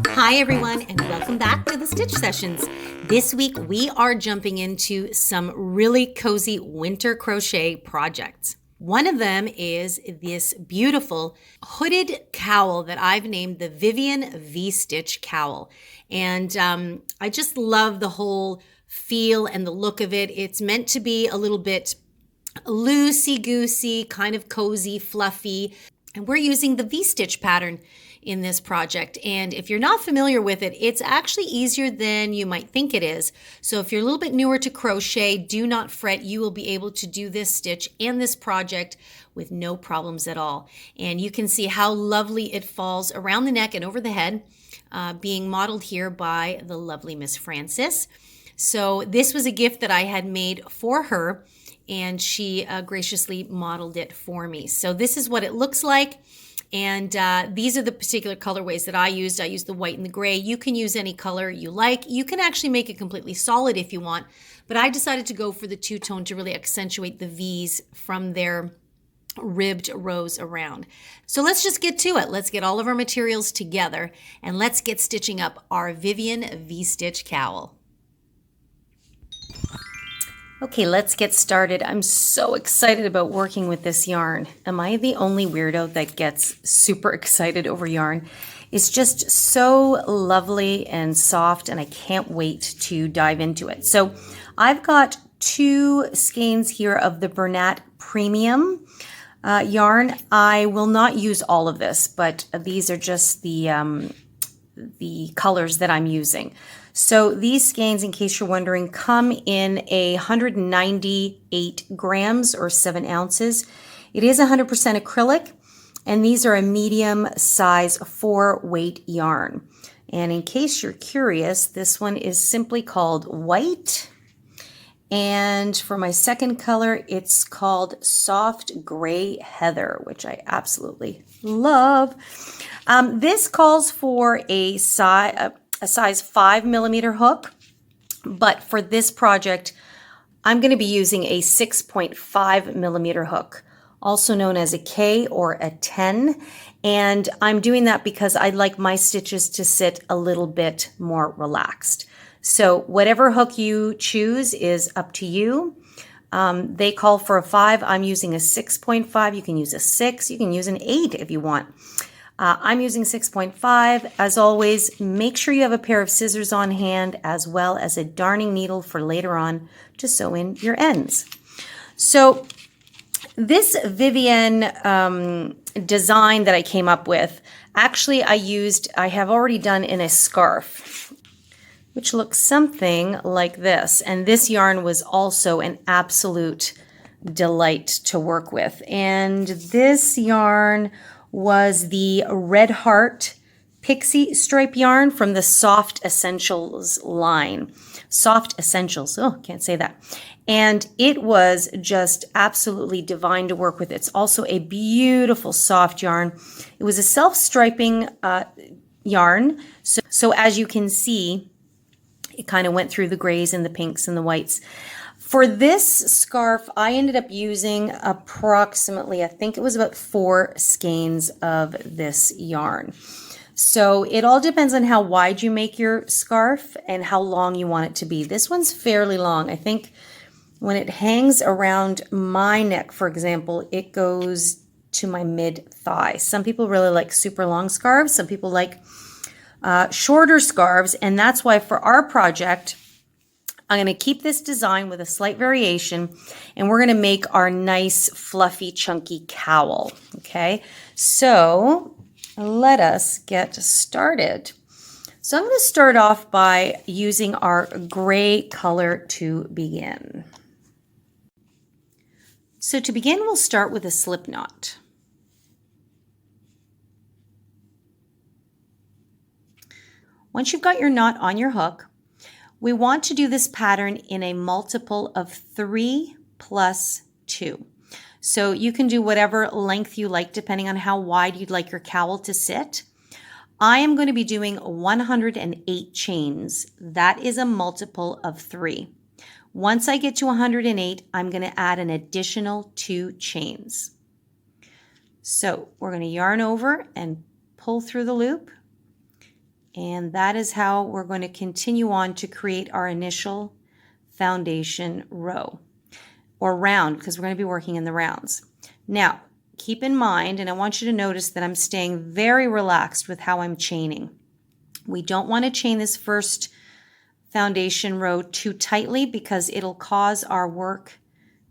Hi everyone, and welcome back to the Stitch Sessions. This week we are jumping into some really cozy winter crochet projects. One of them is this beautiful hooded cowl that I've named the Vivienne V-Stitch Cowl. And I just love the whole feel and the look of it. It's meant to be a little bit loosey-goosey, kind of cozy, fluffy. And we're using the V-Stitch pattern in this project. And if you're not familiar with it, it's actually easier than you might think it is. So if you're a little bit newer to crochet, do not fret. You will be able to do this stitch and this project with no problems at all. And you can see how lovely it falls around the neck and over the head, being modeled here by the lovely Miss Frances. So this was a gift that I had made for her, and she graciously modeled it for me. So this is what it looks like. And these are the particular colorways that I used. I used the white and the gray. You can use any color you like. You can actually make it completely solid if you want, but I decided to go for the two-tone to really accentuate the V's from their ribbed rows around. So let's just get to it. Let's get all of our materials together and let's get stitching up our Vivienne V-Stitch Cowl. Okay, let's get started. I'm so excited about working with this yarn. Am I the only weirdo that gets super excited over yarn? It's just so lovely and soft, and I can't wait to dive into it. So I've got 2 skeins here of the Bernat Premium yarn. I will not use all of this, but these are just the colors that I'm using. So these skeins, in case you're wondering, come in 198 grams or 7 ounces. It is 100% acrylic, and these are a medium size 4-weight yarn. And in case you're curious, this one is simply called white. And for my second color, it's called soft gray heather, which I absolutely love. This calls for a size 5mm hook, but for this project, I'm going to be using a 6.5mm hook, also known as a K or a 10. And I'm doing that because I'd like my stitches to sit a little bit more relaxed. So whatever hook you choose is up to you. They call for a 5. I'm using a 6.5. You can use a 6. You can use an 8 if you want. I'm using 6.5. As always, make sure you have a pair of scissors on hand as well as a darning needle for later on to sew in your ends. So this Vivienne design that I came up with, actually I have already done in a scarf, which looks something like this. And this yarn was also an absolute delight to work with. And this yarn was the Red Heart Pixie Stripe yarn from the Soft Essentials line. Soft Essentials, oh, can't say that. And it was just absolutely divine to work with. It's also a beautiful soft yarn. It was a self-striping yarn. So as you can see, it kind of went through the grays and the pinks and the whites. For this scarf, I ended up using approximately, I think it was about 4 skeins of this yarn. So it all depends on how wide you make your scarf and how long you want it to be. This one's fairly long. I think when it hangs around my neck, for example, it goes to my mid-thigh. Some people really like super long scarves. Some people like shorter scarves. And that's why for our project, I'm going to keep this design with a slight variation, and we're going to make our nice, fluffy, chunky cowl. Okay, so let us get started. So I'm going to start off by using our gray color to begin. So to begin, we'll start with a slip knot. Once you've got your knot on your hook, we want to do this pattern in a multiple of 3 plus 2. So you can do whatever length you like depending on how wide you'd like your cowl to sit. I am going to be doing 108 chains. That is a multiple of 3. Once I get to 108, I'm going to add an additional 2 chains. So we're going to yarn over and pull through the loop. And that is how we're going to continue on to create our initial foundation row, or round, because we're going to be working in the rounds. Now, keep in mind, and I want you to notice that I'm staying very relaxed with how I'm chaining. We don't want to chain this first foundation row too tightly because it'll cause our work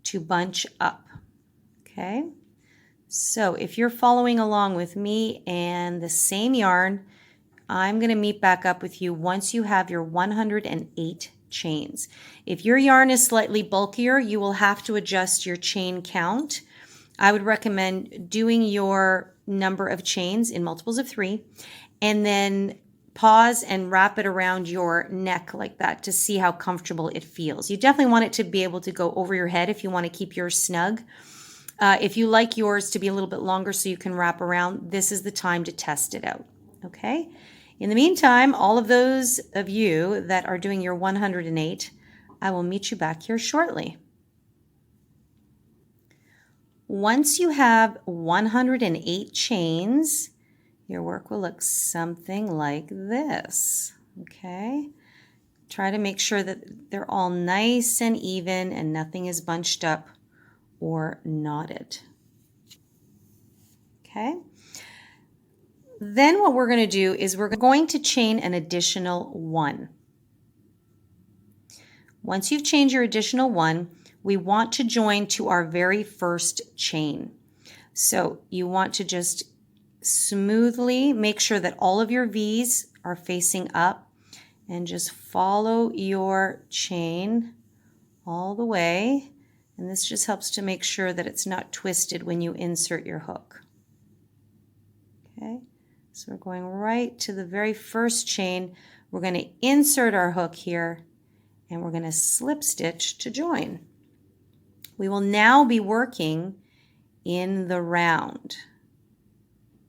to bunch up. Okay, so if you're following along with me and the same yarn, I'm going to meet back up with you once you have your 108 chains. If your yarn is slightly bulkier, you will have to adjust your chain count. I would recommend doing your number of chains in multiples of 3 and then pause and wrap it around your neck like that to see how comfortable it feels. You definitely want it to be able to go over your head if you want to keep yours snug. If you like yours to be a little bit longer so you can wrap around, this is the time to test it out. Okay? In the meantime, all of those of you that are doing your 108, I will meet you back here shortly. Once you have 108 chains, your work will look something like this. Okay? Try to make sure that they're all nice and even and nothing is bunched up or knotted. Okay? Then what we're going to do is we're going to chain an additional 1. Once you've chained your additional 1, we want to join to our very first chain. So you want to just smoothly make sure that all of your V's are facing up and just follow your chain all the way. And this just helps to make sure that it's not twisted when you insert your hook. Okay. So we're going right to the very first chain. We're going to insert our hook here and we're going to slip stitch to join. We will now be working in the round.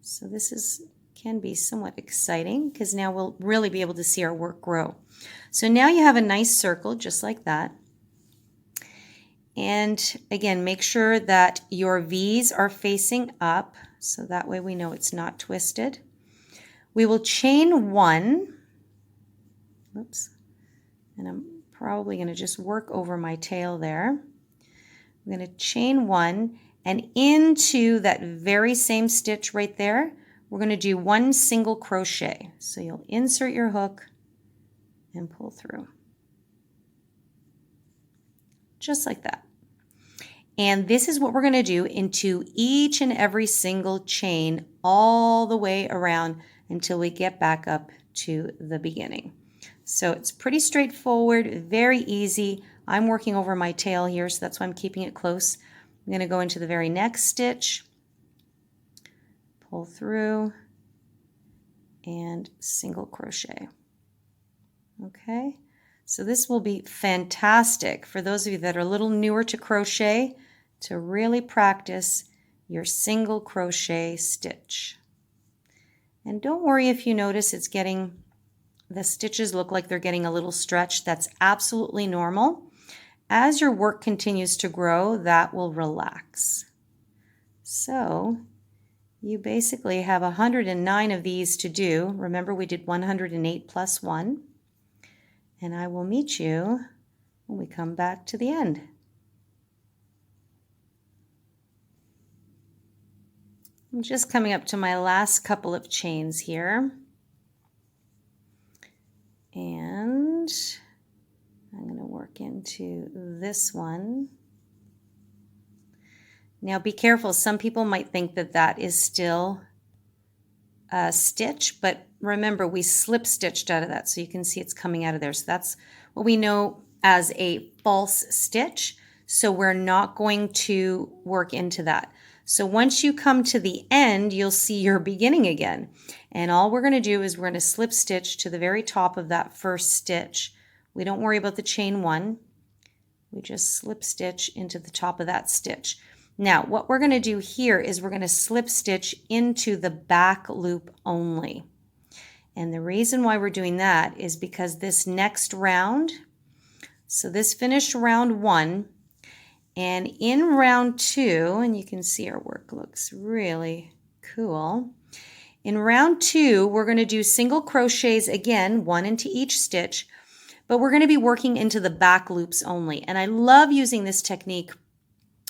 So this can be somewhat exciting because now we'll really be able to see our work grow. So now you have a nice circle just like that. And again, make sure that your V's are facing up so that way we know it's not twisted. We will chain 1. Oops. And I'm probably going to just work over my tail there. I'm going to chain 1, and into that very same stitch right there, we're going to do 1 single crochet. So you'll insert your hook and pull through. Just like that. And this is what we're going to do into each and every single chain all the way around until we get back up to the beginning. So it's pretty straightforward, very easy. I'm working over my tail here, so that's why I'm keeping it close. I'm going to go into the very next stitch, pull through, and single crochet. Okay, so this will be fantastic for those of you that are a little newer to crochet to really practice your single crochet stitch. And don't worry if you notice the stitches look like they're getting a little stretched. That's absolutely normal. As your work continues to grow, that will relax. So you basically have 109 of these to do. Remember, we did 108 plus 1. And I will meet you when we come back to the end. I'm just coming up to my last couple of chains here. And I'm going to work into this one. Now be careful, some people might think that that is still a stitch, but remember we slip stitched out of that, so you can see it's coming out of there. So that's what we know as a false stitch, so we're not going to work into that. So once you come to the end, you'll see your beginning again. And all we're going to do is we're going to slip stitch to the very top of that first stitch. We don't worry about the chain 1. We just slip stitch into the top of that stitch. Now, what we're going to do here is we're going to slip stitch into the back loop only. And the reason why we're doing that is because this next round, so this finished round 1, And in round 2, and you can see our work looks really cool. In round 2, we're going to do single crochets again, 1 into each stitch, but we're going to be working into the back loops only. And I love using this technique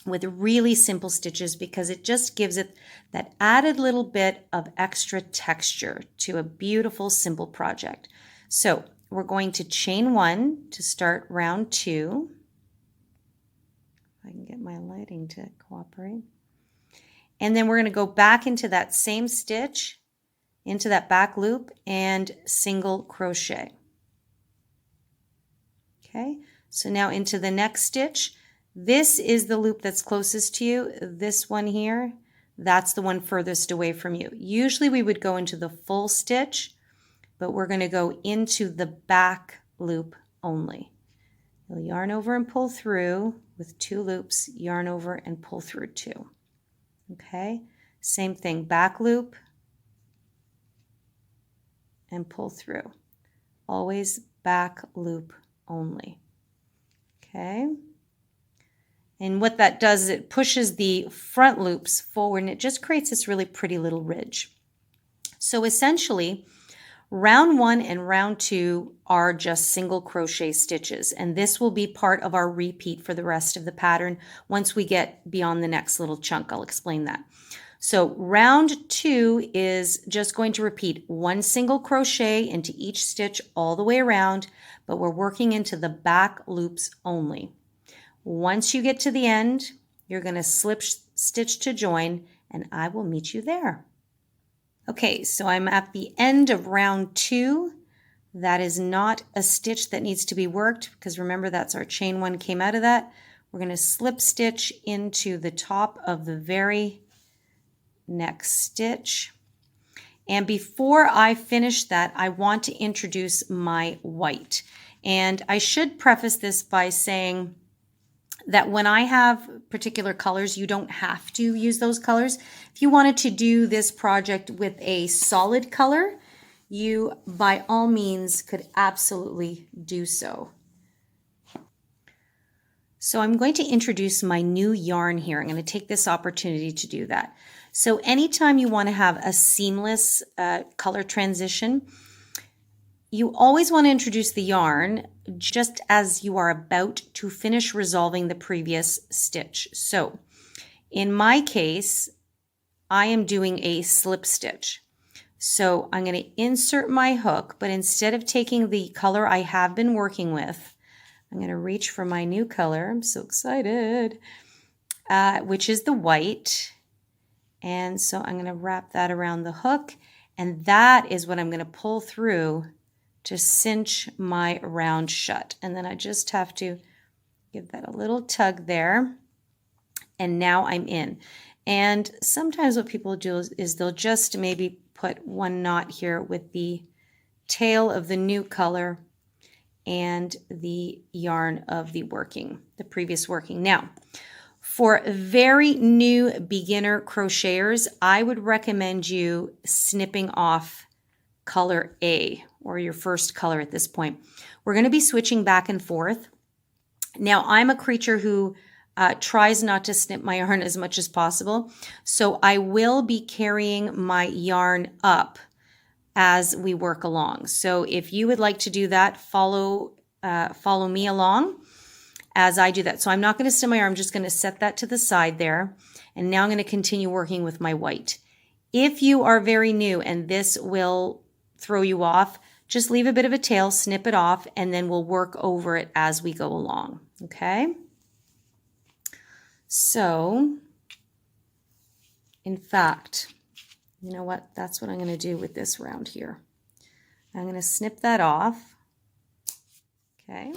with really simple stitches because it just gives it that added little bit of extra texture to a beautiful, simple project. So we're going to chain 1 to start round 2. If I can get my lighting to cooperate. And then we're going to go back into that same stitch, into that back loop, and single crochet. Okay, so now into the next stitch. This is the loop that's closest to you. This one here, that's the one furthest away from you. Usually we would go into the full stitch, but we're going to go into the back loop only. You'll yarn over and pull through with 2 loops, yarn over and pull through 2. Okay, same thing, back loop and pull through. Always back loop only. Okay. And what that does is it pushes the front loops forward and it just creates this really pretty little ridge. So essentially, round 1 and round 2 are just single crochet stitches, and this will be part of our repeat for the rest of the pattern once we get beyond the next little chunk. I'll explain that. So round 2 is just going to repeat 1 single crochet into each stitch all the way around, but we're working into the back loops only. Once you get to the end, you're going to slip stitch to join, and I will meet you there. Okay, so I'm at the end of round 2. That is not a stitch that needs to be worked because remember that's our chain 1 came out of that. We're going to slip stitch into the top of the very next stitch. And before I finish that, I want to introduce my white. And I should preface this by saying that when I have particular colors, you don't have to use those colors. If you wanted to do this project with a solid color, you by all means could absolutely do so. So I'm going to introduce my new yarn here. I'm going to take this opportunity to do that. So anytime you want to have a seamless color transition, you always want to introduce the yarn just as you are about to finish resolving the previous stitch. So in my case, I am doing a slip stitch. So I'm going to insert my hook, but instead of taking the color I have been working with, I'm going to reach for my new color. I'm so excited, which is the white. And so I'm going to wrap that around the hook, and that is what I'm going to pull through to cinch my round shut. And then I just have to give that a little tug there. And now I'm in. And sometimes what people do is they'll just maybe put 1 knot here with the tail of the new color and the yarn of the previous working. Now, for very new beginner crocheters, I would recommend you snipping off color A, or your first color at this point. We're going to be switching back and forth. Now, I'm a creature who tries not to snip my yarn as much as possible, so I will be carrying my yarn up as we work along. So if you would like to do that, follow me along as I do that. So I'm not going to snip my yarn, I'm just going to set that to the side there, and now I'm going to continue working with my white. If you are very new and this will throw you off, just leave a bit of a tail, snip it off, and then we'll work over it as we go along, okay? So, in fact, you know what? That's what I'm going to do with this round here. I'm going to snip that off, okay?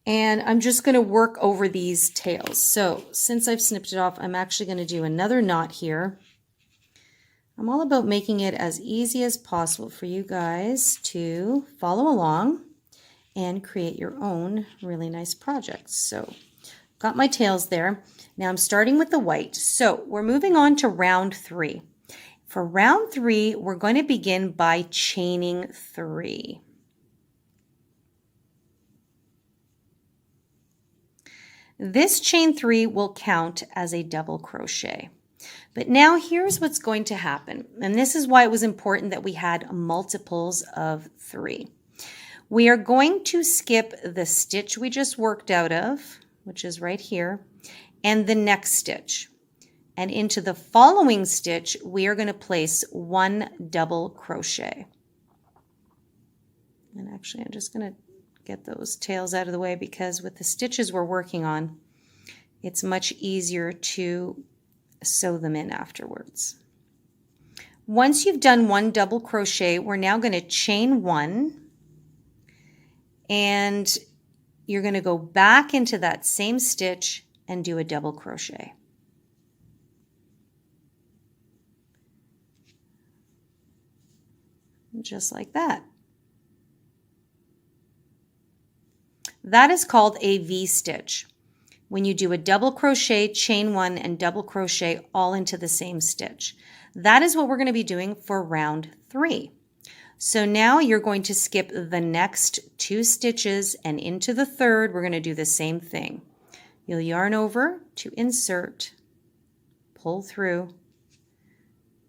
And I'm just going to work over these tails. So, since I've snipped it off, I'm actually going to do another knot here. I'm all about making it as easy as possible for you guys to follow along and create your own really nice projects. So got my tails there. Now I'm starting with the white. So we're moving on to round 3. For round 3, we're going to begin by chaining 3. This chain 3 will count as a double crochet. But now here's what's going to happen, and this is why it was important that we had multiples of 3. We are going to skip the stitch we just worked out of, which is right here, and the next stitch. And into the following stitch, we are going to place 1 double crochet. And actually, I'm just going to get those tails out of the way because with the stitches we're working on, it's much easier to sew them in afterwards. Once you've done 1 double crochet, we're now going to chain 1, and you're going to go back into that same stitch and do a double crochet. Just like that. That is called a V-stitch. When you do a double crochet, chain 1, and double crochet all into the same stitch. That is what we're going to be doing for round 3. So now you're going to skip the next 2 stitches, and into the third, we're going to do the same thing. You'll yarn over to insert, pull through.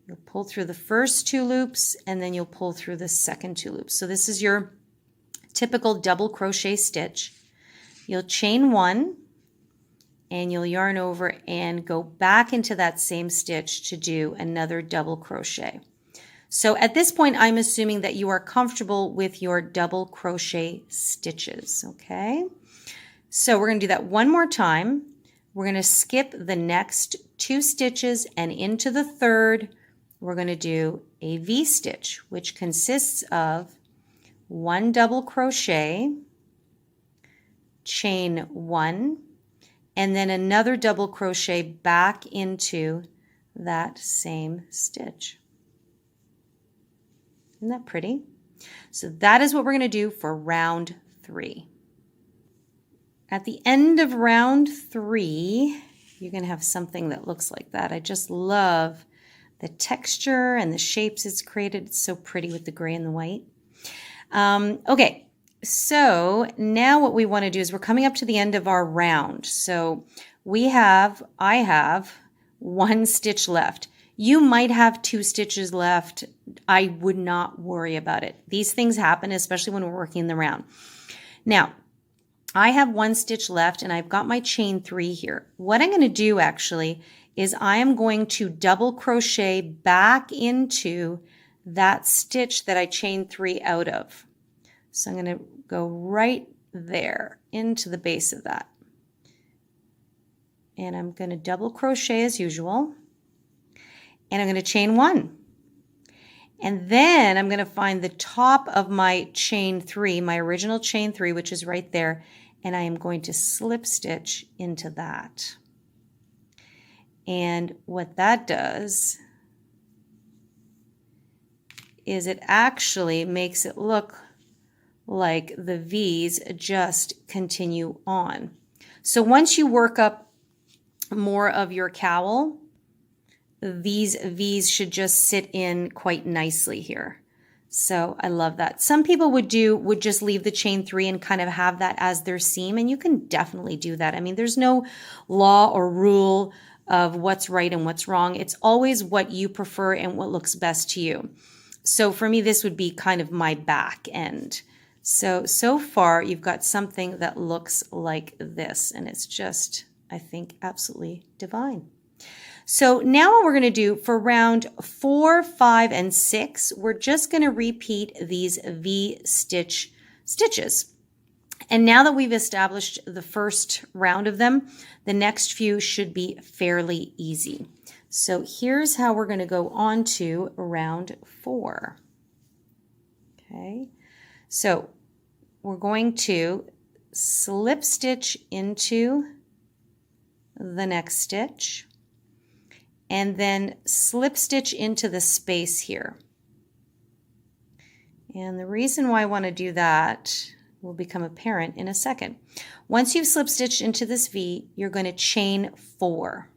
You'll pull through the first 2 loops, and then you'll pull through the second 2 loops. So this is your typical double crochet stitch. You'll chain 1, and you'll yarn over and go back into that same stitch to do another double crochet. So at this point, I'm assuming that you are comfortable with your double crochet stitches, okay? So we're going to do that one more time. We're going to skip the next 2 stitches, and into the third, we're going to do a V-stitch, which consists of 1 double crochet, chain 1, and then another double crochet back into that same stitch. Isn't that pretty? So that is what we're going to do for round 3. At the end of round 3, you're going to have something that looks like that. I just love the texture and the shapes it's created. It's so pretty with the gray and the white. Okay, so now what we want to do is we're coming up to the end of our round. So I have 1 stitch left. You might have 2 stitches left. I would not worry about it. These things happen, especially when we're working the round. Now, I have 1 stitch left, and I've got my chain 3 here. What I'm going to do actually is I am going to double crochet back into that stitch that I chained 3 out of. So I'm going to go right there into the base of that. And I'm going to double crochet as usual. And I'm going to chain 1. And then I'm going to find the top of my chain 3, my original chain 3, which is right there. And I am going to slip stitch into that. And what that does is it actually makes it look like the V's just continue on. So once you work up more of your cowl, these V's should just sit in quite nicely here. So I love that. Some people would just leave the chain 3 and kind of have that as their seam, and you can definitely do that. I mean, there's no law or rule of what's right and what's wrong. It's always what you prefer and what looks best to you. So for me, this would be kind of my back end. So far you've got something that looks like this, and it's just, I think, absolutely divine. So now what we're going to do for round 4, 5, and 6, we're just going to repeat these stitches. And now that we've established the first round of them, the next few should be fairly easy. So here's how we're going to go on to round 4. Okay, so we're going to slip stitch into the next stitch, and then slip stitch into the space here. And the reason why I want to do that will become apparent in a second. Once you've slip stitched into this V, you're going to chain 4.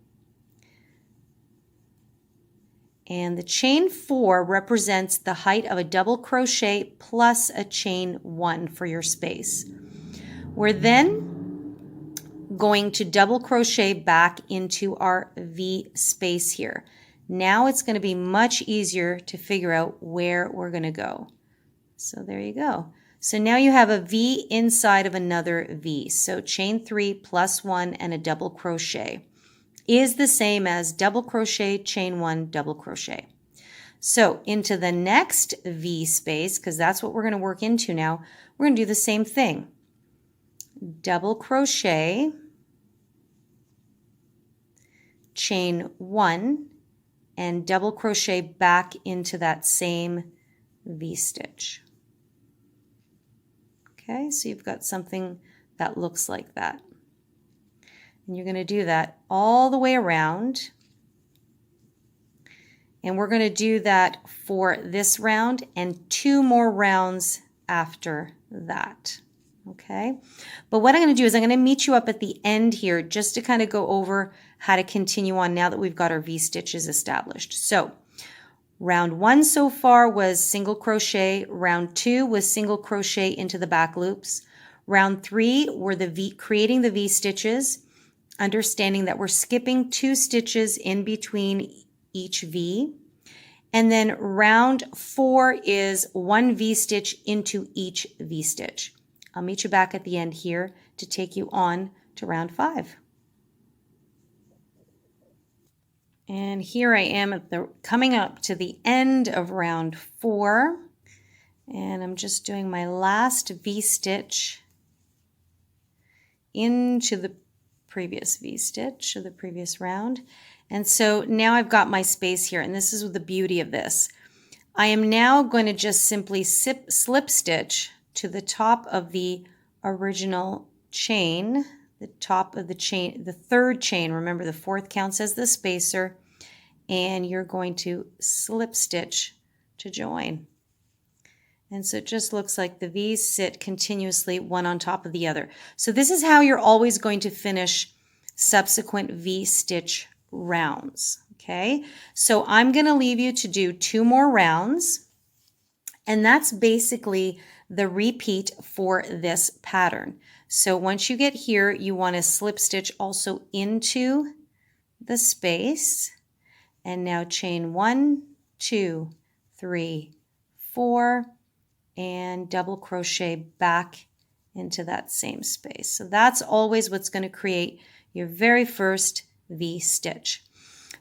And the chain 4 represents the height of a double crochet plus a chain 1 for your space. We're then going to double crochet back into our V space here. Now it's going to be much easier to figure out where we're going to go. So there you go. So now you have a V inside of another V. So chain 3 plus 1 and a double crochet is the same as double crochet, chain 1, double crochet. So into the next V space, because that's what we're going to work into now, we're going to do the same thing. Double crochet, chain 1, and double crochet back into that same V stitch. Okay, so you've got something that looks like that. And you're going to do that all the way around. And we're going to do that for this round and 2 more rounds after that. Okay, but what I'm going to do is I'm going to meet you up at the end here just to kind of go over how to continue on now that we've got our V stitches established. So round 1 so far was single crochet. Round 2 was single crochet into the back loops. Round 3 were creating the V stitches, understanding that we're skipping 2 stitches in between each V. And then round 4 is 1 V stitch into each V stitch. I'll meet you back at the end here to take you on to round 5. And here I am coming up to the end of round 4. And I'm just doing my last V stitch into the previous V stitch of the previous round. And so now I've got my space here, and this is the beauty of this. I am now going to just simply slip stitch to the top of the original chain, the top of the chain, the 3rd chain. Remember, the 4th counts as the spacer, and you're going to slip stitch to join. And so it just looks like the V's sit continuously one on top of the other. So this is how you're always going to finish subsequent V stitch rounds. Okay, so I'm going to leave you to do 2 more rounds, and that's basically the repeat for this pattern. So once you get here, you want to slip stitch also into the space, and now chain 1, 2, 3, 4, and double crochet back into that same space. So that's always what's going to create your very first V stitch.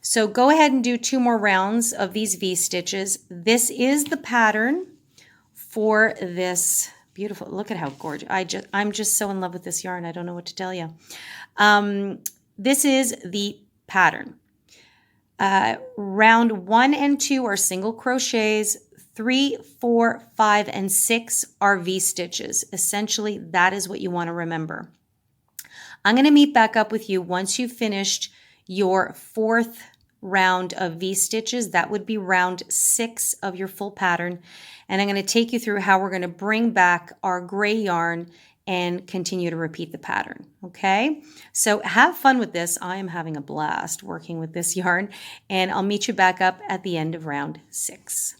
So go ahead and do 2 more rounds of these V stitches. This is the pattern for this beautiful, look at how gorgeous. I'm just so in love with this yarn. I don't know what to tell you. This is the pattern. Round 1 and 2 are single crochets. 3, 4, 5, and 6 are V stitches. Essentially, that is what you want to remember. I'm going to meet back up with you once you've finished your 4th round of V stitches. That would be round 6 of your full pattern. And I'm going to take you through how we're going to bring back our gray yarn and continue to repeat the pattern. Okay, so have fun with this. I am having a blast working with this yarn, and I'll meet you back up at the end of round 6.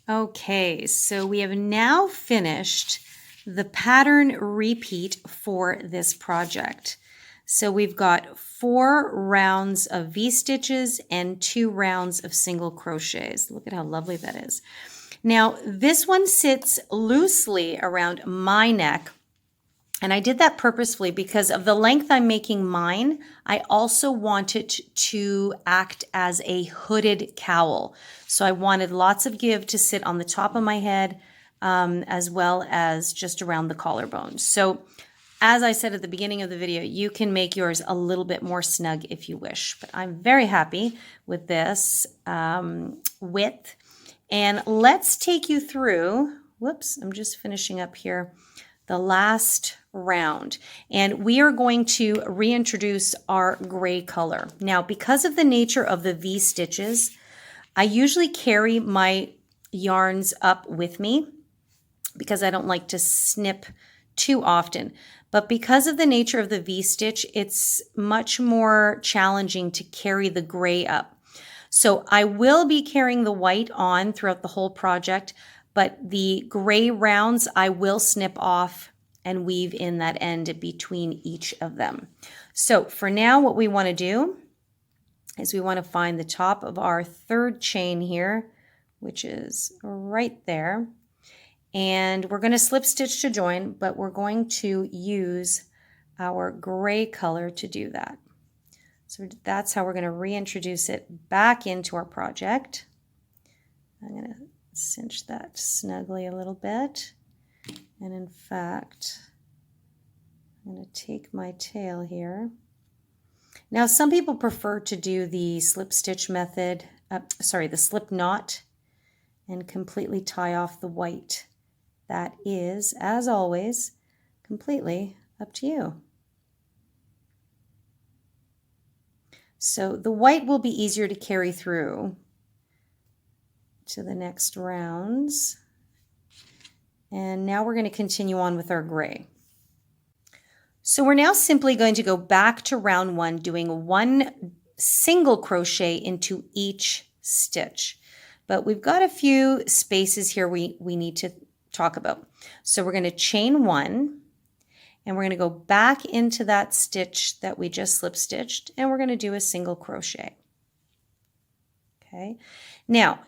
Okay, so we have now finished the pattern repeat for this project. So we've got 4 rounds of V stitches and 2 rounds of single crochets. Look at how lovely that is. Now this one sits loosely around my neck, and I did that purposefully because of the length I'm making mine. I also wanted to act as a hooded cowl. So I wanted lots of give to sit on the top of my head, as well as just around the collarbone. So as I said at the beginning of the video, you can make yours a little bit more snug if you wish, but I'm very happy with this width. And let's take you through, whoops, I'm just finishing up here, the last round. And we are going to reintroduce our gray color. Now, because of the nature of the V stitches, I usually carry my yarns up with me because I don't like to snip too often. But because of the nature of the V stitch, it's much more challenging to carry the gray up. So I will be carrying the white on throughout the whole project, but the gray rounds I will snip off and weave in that end between each of them. So for now, what we want to do is we want to find the top of our third chain here, which is right there. And we're going to slip stitch to join, but we're going to use our gray color to do that. So that's how we're going to reintroduce it back into our project. I'm going to cinch that snugly a little bit. And in fact, I'm going to take my tail here. Now, some people prefer to do the slip stitch method, the slip knot, and completely tie off the white. That is, as always, completely up to you. So the white will be easier to carry through to the next rounds. And now we're going to continue on with our gray. So we're now simply going to go back to round one, doing one single crochet into each stitch. But we've got a few spaces here we need to talk about. So we're going to chain one, and we're going to go back into that stitch that we just slip stitched, and we're going to do a single crochet. Okay. Now,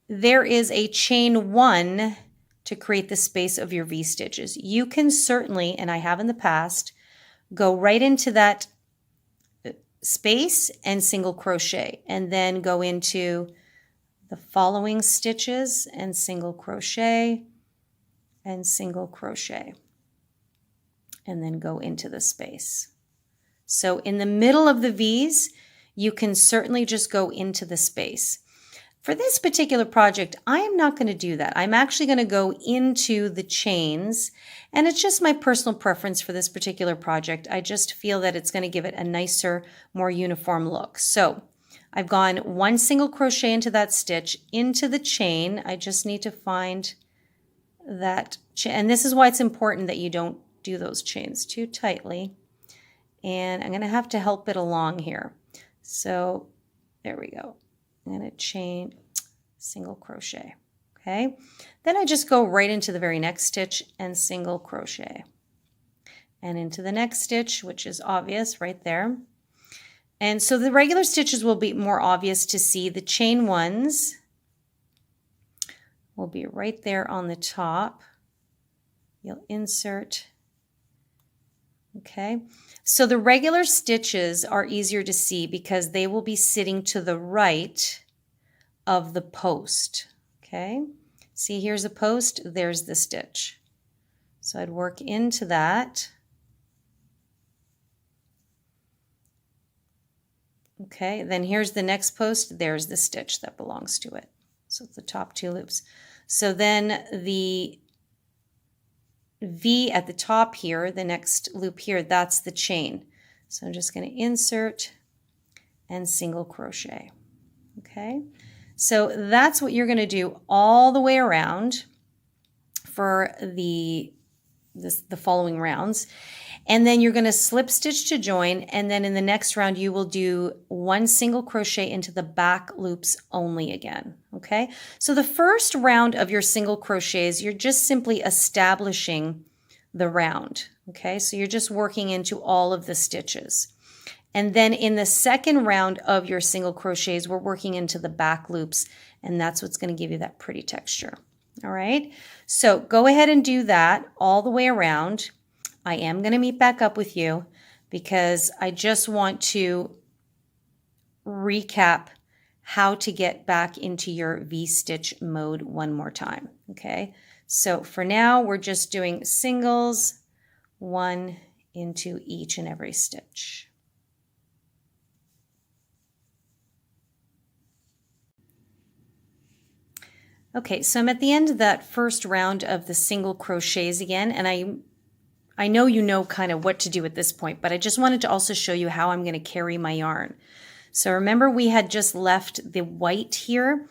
there is a chain one to create the space of your V-stitches. You can certainly, and I have in the past, go right into that space and single crochet, and then go into the following stitches and single crochet and single crochet, and then go into the space. So in the middle of the V's, you can certainly just go into the space. For this particular project, I am not going to do that. I'm actually going to go into the chains, and it's just my personal preference for this particular project. I just feel that it's going to give it a nicer, more uniform look. So I've gone one single crochet into that stitch, into the chain. I just need to find that, and this is why it's important that you don't do those chains too tightly. And I'm going to have to help it along here. So there we go. I'm going to chain, single crochet. Okay. Then I just go right into the very next stitch and single crochet. And into the next stitch, which is obvious right there. And so the regular stitches will be more obvious to see. The chain ones will be right there on the top. You'll insert. Okay, so the regular stitches are easier to see because they will be sitting to the right of the post. Okay, see, here's a post, there's the stitch. So I'd work into that. Okay, then here's the next post, there's the stitch that belongs to it. So it's the top two loops. So then the V at the top here, the next loop here, that's the chain. So I'm just going to insert and single crochet. Okay, so that's what you're going to do all the way around for the following rounds. And then you're going to slip stitch to join, and then in the next round you will do one single crochet into the back loops only again. Okay, so the first round of your single crochets, you're just simply establishing the round. Okay, so you're just working into all of the stitches. And then in the second round of your single crochets, we're working into the back loops, and that's what's going to give you that pretty texture. All right, so go ahead and do that all the way around. I am going to meet back up with you because I just want to recap how to get back into your V-stitch mode one more time. Okay, so for now we're just doing singles, one into each and every stitch. Okay, so I'm at the end of that first round of the single crochets again, and I know you know kind of what to do at this point, but I just wanted to also show you how I'm going to carry my yarn. So remember we had just left the white here.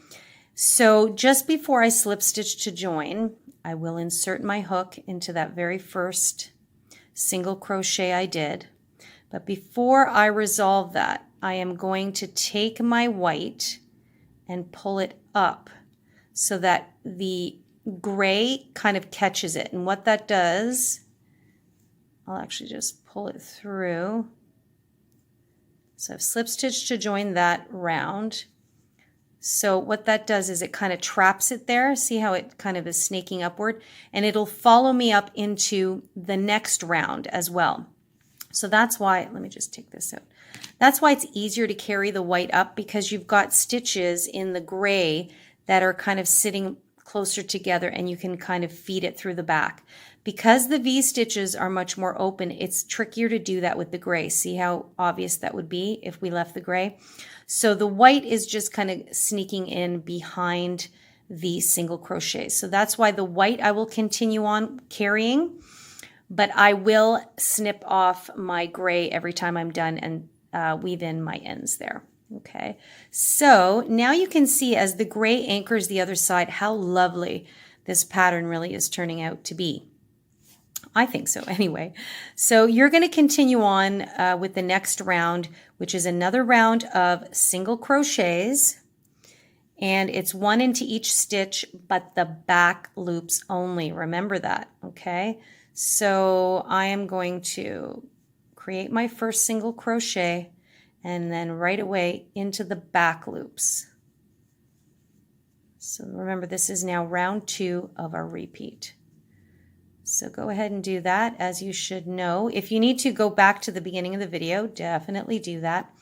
So just before I slip stitch to join, I will insert my hook into that very first single crochet I did. But before I resolve that, I am going to take my white and pull it up so that the gray kind of catches it. And what that does I'll actually just pull it through. So I've slip stitched to join that round. So what that does is it kind of traps it there. See how it kind of is snaking upward, and it'll follow me up into the next round as well. So that's why, let me just take this out. That's why it's easier to carry the white up, because you've got stitches in the gray that are kind of sitting closer together, and you can kind of feed it through the back. Because the V stitches are much more open, it's trickier to do that with the gray. See how obvious that would be if we left the gray? So the white is just kind of sneaking in behind the single crochet. So that's why the white I will continue on carrying, but I will snip off my gray every time I'm done and weave in my ends there. Okay, so now you can see as the gray anchors the other side how lovely this pattern really is turning out to be. I think so anyway. So you're going to continue on with the next round, which is another round of single crochets, and it's 1 into each stitch, but the back loops only. Remember that, okay? So I am going to create my first single crochet and then right away into the back loops. So remember, this is now round 2 of our repeat. So go ahead and do that, as you should know. If you need to go back to the beginning of the video, definitely do that.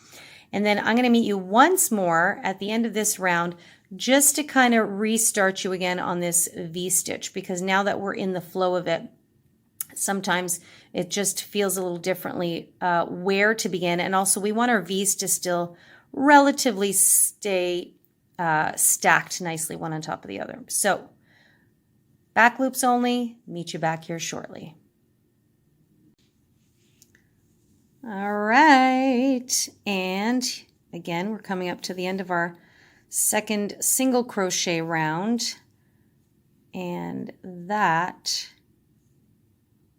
And then I'm going to meet you once more at the end of this round just to kind of restart you again on this V-stitch, because now that we're in the flow of it, sometimes it just feels a little differently where to begin. And also we want our V's to still relatively stay stacked nicely one on top of the other. So back loops only, meet you back here shortly. All right, and again, we're coming up to the end of our second single crochet round, and that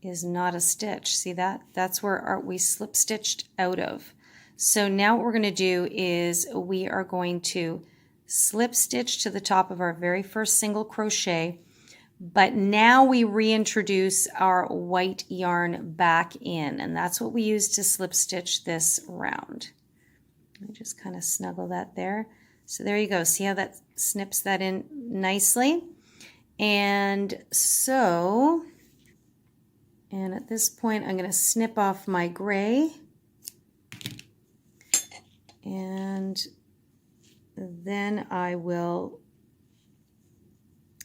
is not a stitch. See that? That's where we slip stitched out of. So now what we're going to do is we are going to slip stitch to the top of our very first single crochet, but now we reintroduce our white yarn back in, and that's what we use to slip stitch this round. Let me just kind of snuggle that there. So there you go. See how that snips that in nicely? And so, and at this point I'm going to snip off my gray, and then I will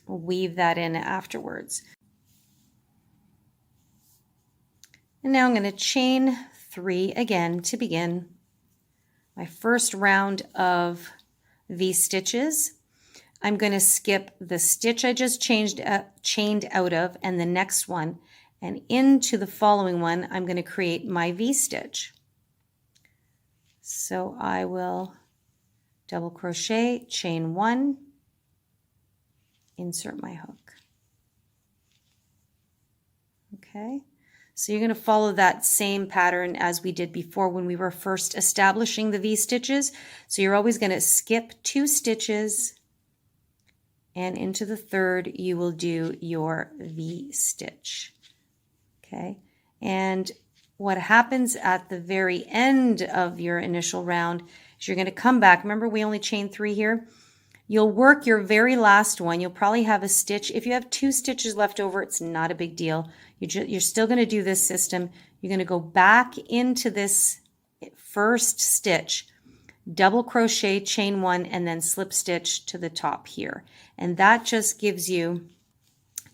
weave that in afterwards. And now I'm going to chain 3 again to begin my first round of V-stitches. I'm going to skip the stitch I just chained out of and the next one, and into the following one I'm going to create my V-stitch. So I will double crochet, chain 1, insert my hook. Okay, so you're going to follow that same pattern as we did before when we were first establishing the V-stitches. So you're always going to skip 2 stitches, and into the third you will do your V-stitch. Okay, and what happens at the very end of your initial round is you're going to come back. Remember, we only chained 3 here. You'll work your very last one. You'll probably have a stitch. If you have 2 stitches left over, it's not a big deal. You're still going to do this system. You're going to go back into this first stitch, double crochet, chain 1, and then slip stitch to the top here. And that just gives you,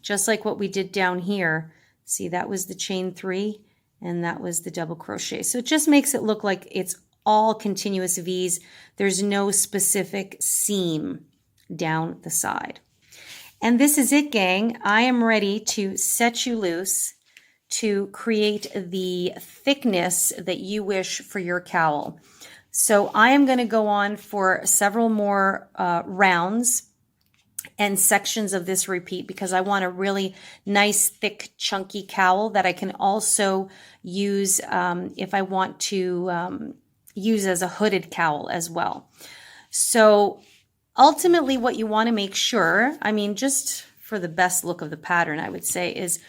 just like what we did down here, see, that was the chain 3 and that was the double crochet. So it just makes it look like it's all continuous V's. There's no specific seam down the side. And this is it, gang. I am ready to set you loose to create the thickness that you wish for your cowl. So I am going to go on for several more rounds and sections of this repeat, because I want a really nice, thick, chunky cowl that I can also use if I want to use as a hooded cowl as well. So ultimately what you want to make sure, I mean, just for the best look of the pattern, I would say, is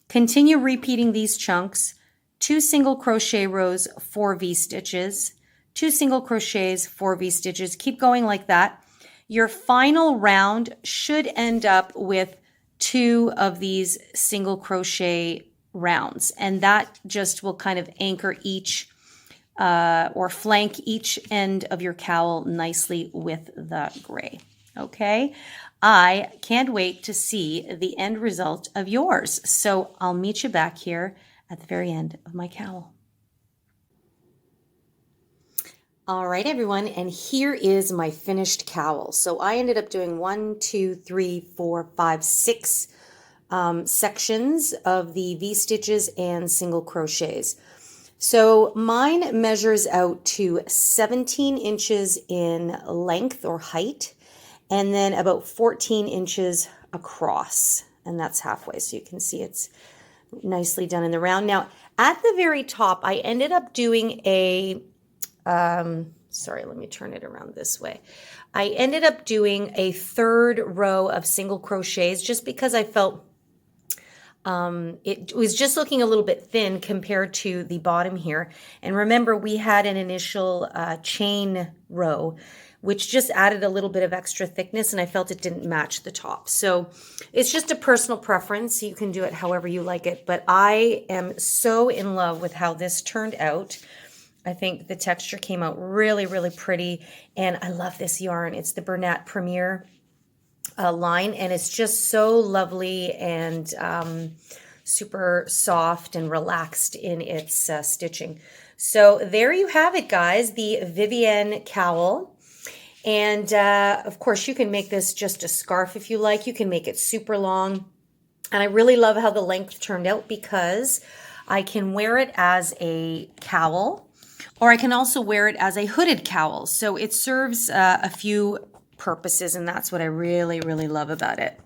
continue repeating these chunks. 2 single crochet rows, 4 V-stitches, 2 single crochets, 4 V-stitches. Keep going like that. Your final round should end up with 2 of these single crochet rounds, and that just will kind of anchor each or flank each end of your cowl nicely with the gray. Okay, I can't wait to see the end result of yours. So I'll meet you back here at the very end of my cowl. All right, everyone, and here is my finished cowl. So I ended up doing 1, 2, 3, 4, 5, 6 sections of the V-stitches and single crochets. So mine measures out to 17 inches in length or height, and then about 14 inches across, and that's halfway. So you can see it's nicely done in the round. Now, at the very top, I ended up doing a, sorry, let me turn it around this way. I ended up doing a 3rd row of single crochets just because I felt it was just looking a little bit thin compared to the bottom here. And remember, we had an initial chain row, which just added a little bit of extra thickness, and I felt it didn't match the top. So it's just a personal preference. You can do it however you like it, but I am so in love with how this turned out. I think the texture came out really, really pretty, and I love this yarn. It's the Bernat Premier line, and it's just so lovely and super soft and relaxed in its stitching. So there you have it, guys, the Vivienne cowl. And of course, you can make this just a scarf if you like. You can make it super long. And I really love how the length turned out because I can wear it as a cowl, or I can also wear it as a hooded cowl. So it serves a few purposes, and that's what I really, really love about it.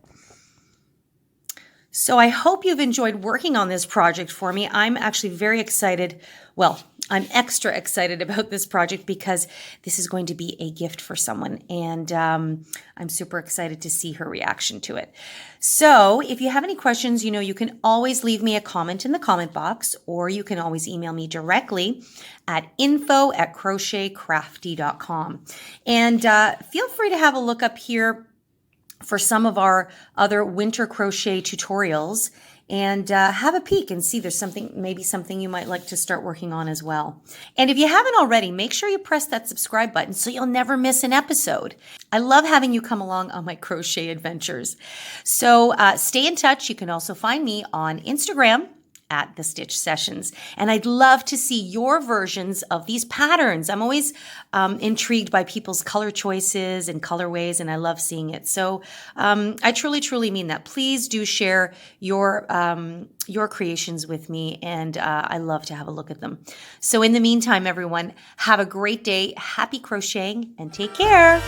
So I hope you've enjoyed working on this project for me. I'm actually very excited. Well, I'm extra excited about this project because this is going to be a gift for someone, and I'm super excited to see her reaction to it. So if you have any questions, you know, you can always leave me a comment in the comment box, or you can always email me directly at info@crochetcrafty.com. And feel free to have a look up here for some of our other winter crochet tutorials, and have a peek and see there's maybe something you might like to start working on as well. And if you haven't already, make sure you press that subscribe button so you'll never miss an episode. I love having you come along on my crochet adventures. So stay in touch. You can also find me on Instagram at The Stitch Sessions. And I'd love to see your versions of these patterns. I'm always intrigued by people's color choices and colorways, and I love seeing it. So I truly, truly mean that. Please do share your creations with me, and I love to have a look at them. So in the meantime, everyone, have a great day, happy crocheting, and take care.